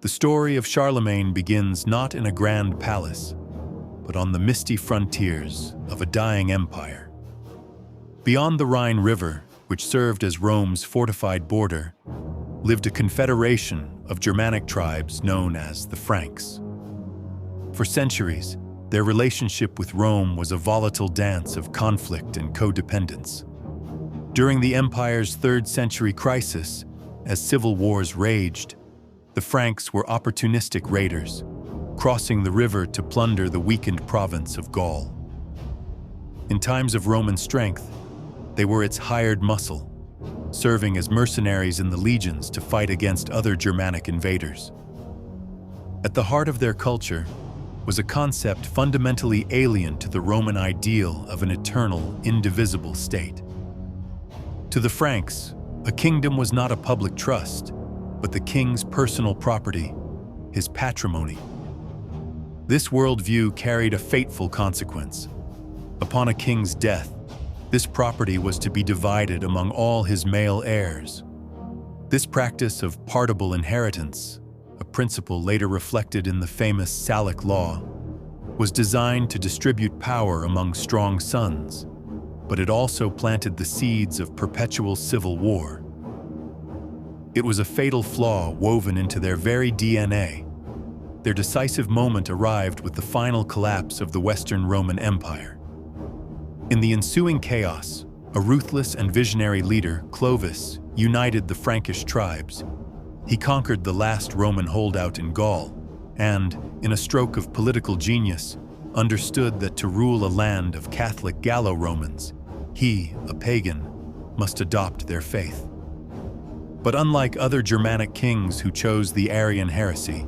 The story of Charlemagne begins not in a grand palace, but on the misty frontiers of a dying empire. Beyond the Rhine River, which served as Rome's fortified border, lived a confederation of Germanic tribes known as the Franks. For centuries, their relationship with Rome was a volatile dance of conflict and codependence. During the empire's 3rd century crisis, as civil wars raged, the Franks were opportunistic raiders, crossing the river to plunder the weakened province of Gaul. In times of Roman strength, they were its hired muscle, serving as mercenaries in the legions to fight against other Germanic invaders. At the heart of their culture was a concept fundamentally alien to the Roman ideal of an eternal, indivisible state. To the Franks, a kingdom was not a public trust, but the king's personal property, his patrimony. This worldview carried a fateful consequence. Upon a king's death, this property was to be divided among all his male heirs. This practice of partible inheritance, a principle later reflected in the famous Salic law, was designed to distribute power among strong sons, but it also planted the seeds of perpetual civil war. It was a fatal flaw woven into their very DNA. Their decisive moment arrived with the final collapse of the Western Roman Empire. In the ensuing chaos, a ruthless and visionary leader, Clovis, united the Frankish tribes. He conquered the last Roman holdout in Gaul, and, in a stroke of political genius, understood that to rule a land of Catholic Gallo-Romans, he, a pagan, must adopt their faith. But unlike other Germanic kings who chose the Arian heresy,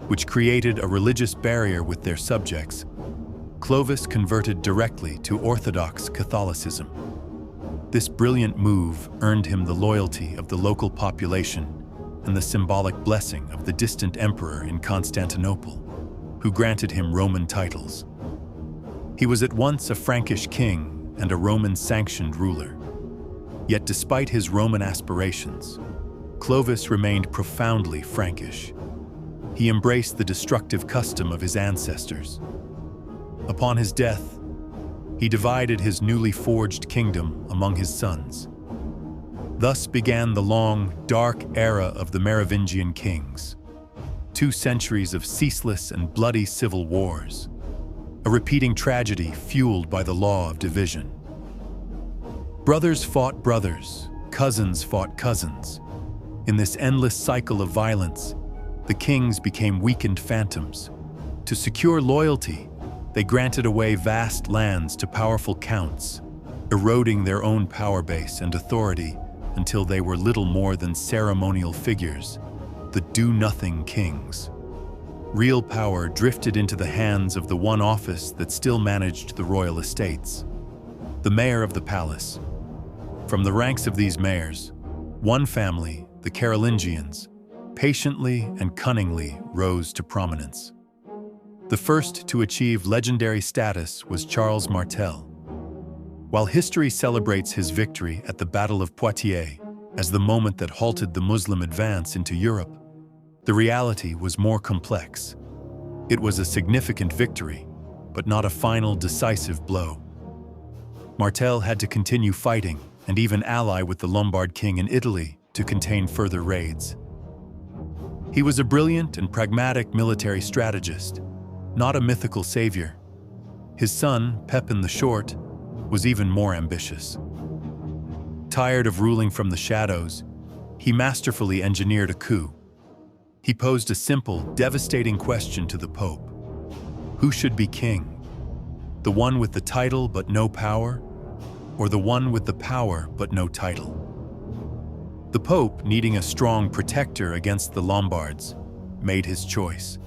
which created a religious barrier with their subjects, Clovis converted directly to Orthodox Catholicism. This brilliant move earned him the loyalty of the local population and the symbolic blessing of the distant emperor in Constantinople, who granted him Roman titles. He was at once a Frankish king and a Roman-sanctioned ruler. Yet despite his Roman aspirations, Clovis remained profoundly Frankish. He embraced the destructive custom of his ancestors. Upon his death, he divided his newly forged kingdom among his sons. Thus began the long, dark era of the Merovingian kings, 2 centuries of ceaseless and bloody civil wars, a repeating tragedy fueled by the law of division. Brothers fought brothers, cousins fought cousins. In this endless cycle of violence, the kings became weakened phantoms. To secure loyalty, they granted away vast lands to powerful counts, eroding their own power base and authority until they were little more than ceremonial figures, the do-nothing kings. Real power drifted into the hands of the one office that still managed the royal estates, the mayor of the palace. From the ranks of these mayors, one family, the Carolingians, patiently and cunningly rose to prominence. The first to achieve legendary status was Charles Martel. While history celebrates his victory at the Battle of Poitiers as the moment that halted the Muslim advance into Europe, the reality was more complex. It was a significant victory, but not a final decisive blow. Martel had to continue fighting and even ally with the Lombard king in Italy to contain further raids. He was a brilliant and pragmatic military strategist, not a mythical savior. His son, Pepin the Short, was even more ambitious. Tired of ruling from the shadows, he masterfully engineered a coup. He posed a simple, devastating question to the Pope. Who should be king? The one with the title but no power, or the one with the power but no title? The Pope, needing a strong protector against the Lombards, made his choice.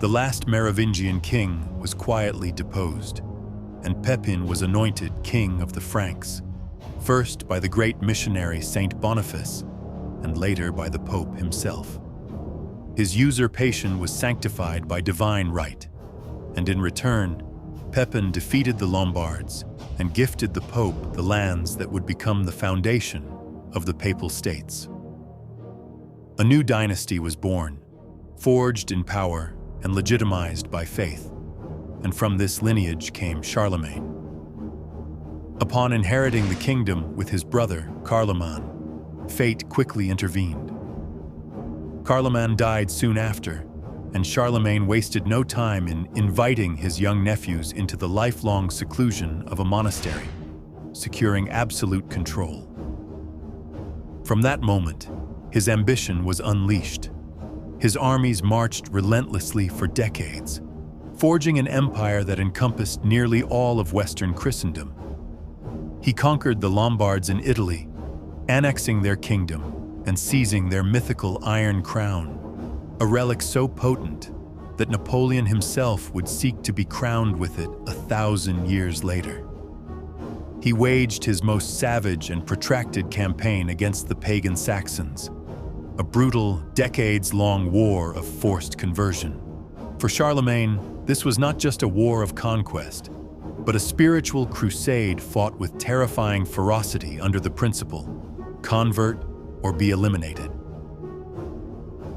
The last Merovingian king was quietly deposed, and Pepin was anointed king of the Franks, first by the great missionary Saint Boniface, and later by the Pope himself. His usurpation was sanctified by divine right, and in return, Pepin defeated the Lombards and gifted the Pope the lands that would become the foundation of the Papal States. A new dynasty was born, forged in power and legitimized by faith, and from this lineage came Charlemagne. Upon inheriting the kingdom with his brother, Charlemagne, fate quickly intervened. Charlemagne died soon after, and Charlemagne wasted no time in inviting his young nephews into the lifelong seclusion of a monastery, securing absolute control. From that moment, his ambition was unleashed. His armies marched relentlessly for decades, forging an empire that encompassed nearly all of Western Christendom. He conquered the Lombards in Italy, annexing their kingdom and seizing their mythical Iron Crown, a relic so potent that Napoleon himself would seek to be crowned with it 1,000 years later. He waged his most savage and protracted campaign against the pagan Saxons, a brutal, decades-long war of forced conversion. For Charlemagne, this was not just a war of conquest, but a spiritual crusade fought with terrifying ferocity under the principle, convert or be eliminated.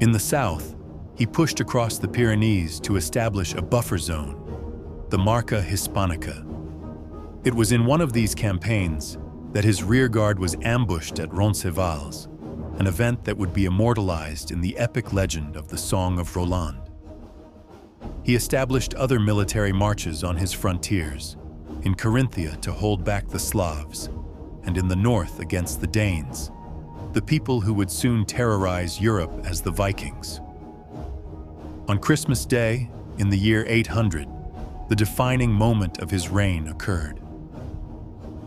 In the south, he pushed across the Pyrenees to establish a buffer zone, the Marca Hispanica. It was in one of these campaigns that his rearguard was ambushed at Roncesvalles, an event that would be immortalized in the epic legend of the Song of Roland. He established other military marches on his frontiers, in Carinthia to hold back the Slavs, and in the north against the Danes, the people who would soon terrorize Europe as the Vikings. On Christmas Day, in the year 800, the defining moment of his reign occurred.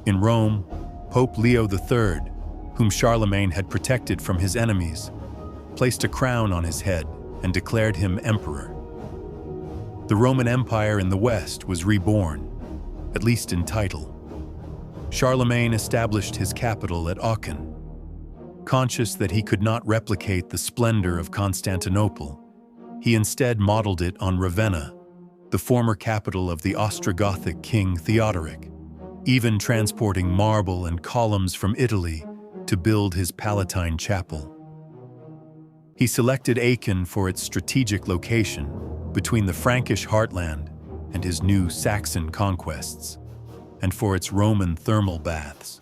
In Rome, Pope Leo III, whom Charlemagne had protected from his enemies, placed a crown on his head and declared him emperor. The Roman Empire in the West was reborn, at least in title. Charlemagne established his capital at Aachen. Conscious that he could not replicate the splendor of Constantinople, he instead modeled it on Ravenna, the former capital of the Ostrogothic king Theodoric, even transporting marble and columns from Italy to build his Palatine chapel. He selected Aachen for its strategic location between the Frankish heartland and his new Saxon conquests, and for its Roman thermal baths,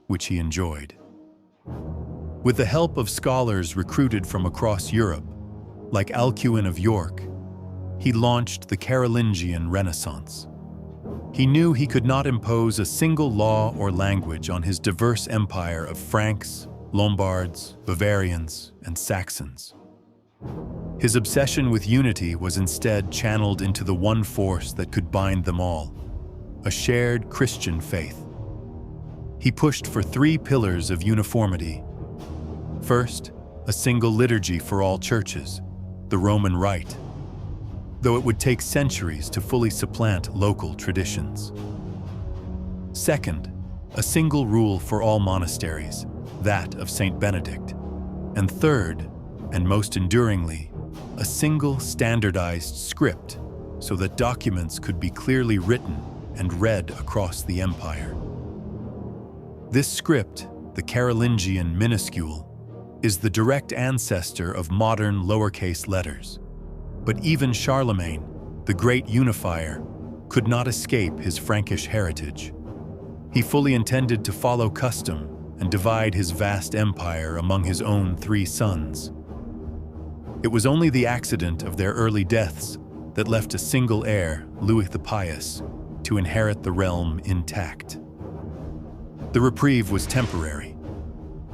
which he enjoyed. With the help of scholars recruited from across Europe, like Alcuin of York, he launched the Carolingian Renaissance. He knew he could not impose a single law or language on his diverse empire of Franks, Lombards, Bavarians, and Saxons. His obsession with unity was instead channeled into the one force that could bind them all, a shared Christian faith. He pushed for 3 pillars of uniformity. First, a single liturgy for all churches, the Roman Rite, though it would take centuries to fully supplant local traditions. Second, a single rule for all monasteries, that of Saint Benedict. And third, and most enduringly, a single standardized script so that documents could be clearly written and read across the empire. This script, the Carolingian minuscule, is the direct ancestor of modern lowercase letters. But even Charlemagne, the great unifier, could not escape his Frankish heritage. He fully intended to follow custom and divide his vast empire among his own 3 sons. It was only the accident of their early deaths that left a single heir, Louis the Pious, to inherit the realm intact. The reprieve was temporary.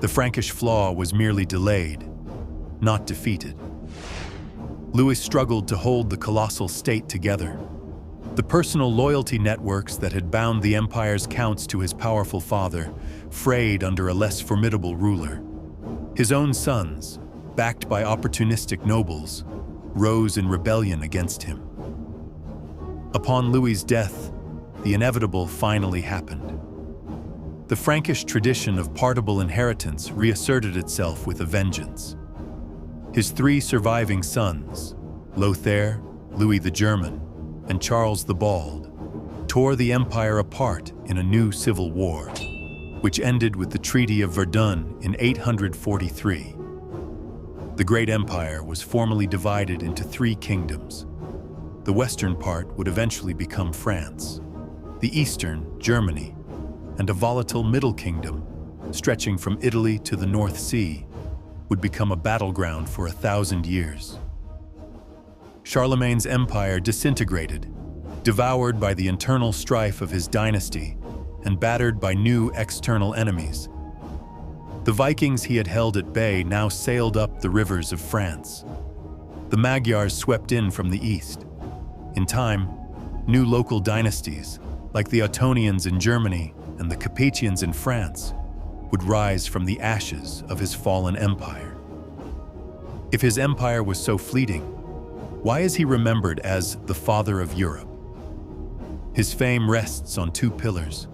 The Frankish flaw was merely delayed, not defeated. Louis struggled to hold the colossal state together. The personal loyalty networks that had bound the empire's counts to his powerful father frayed under a less formidable ruler. His own sons, backed by opportunistic nobles, rose in rebellion against him. Upon Louis's death, the inevitable finally happened. The Frankish tradition of partible inheritance reasserted itself with a vengeance. His 3 surviving sons, Lothair, Louis the German, and Charles the Bald, tore the empire apart in a new civil war, which ended with the Treaty of Verdun in 843. The great empire was formally divided into three kingdoms. The western part would eventually become France, the eastern, Germany, and a volatile middle kingdom, stretching from Italy to the North Sea, would become a battleground for 1,000 years. Charlemagne's empire disintegrated, devoured by the internal strife of his dynasty and battered by new external enemies. The Vikings he had held at bay now sailed up the rivers of France. The Magyars swept in from the east. In time, new local dynasties, like the Ottonians in Germany and the Capetians in France, would rise from the ashes of his fallen empire. If his empire was so fleeting, why is he remembered as the father of Europe? His fame rests on two pillars.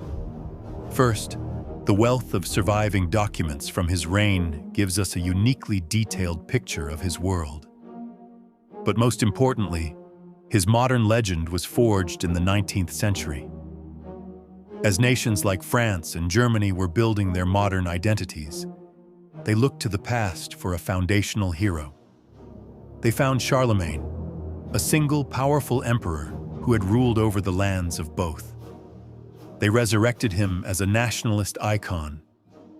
First, the wealth of surviving documents from his reign gives us a uniquely detailed picture of his world. But most importantly, his modern legend was forged in the 19th century. As nations like France and Germany were building their modern identities, they looked to the past for a foundational hero. They found Charlemagne, a single powerful emperor who had ruled over the lands of both. They resurrected him as a nationalist icon,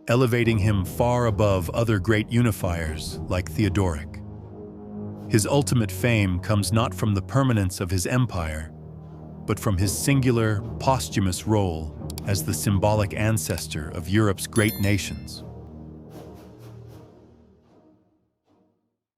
elevating him far above other great unifiers like Theodoric. His ultimate fame comes not from the permanence of his empire, but from his singular, posthumous role as the symbolic ancestor of Europe's great nations.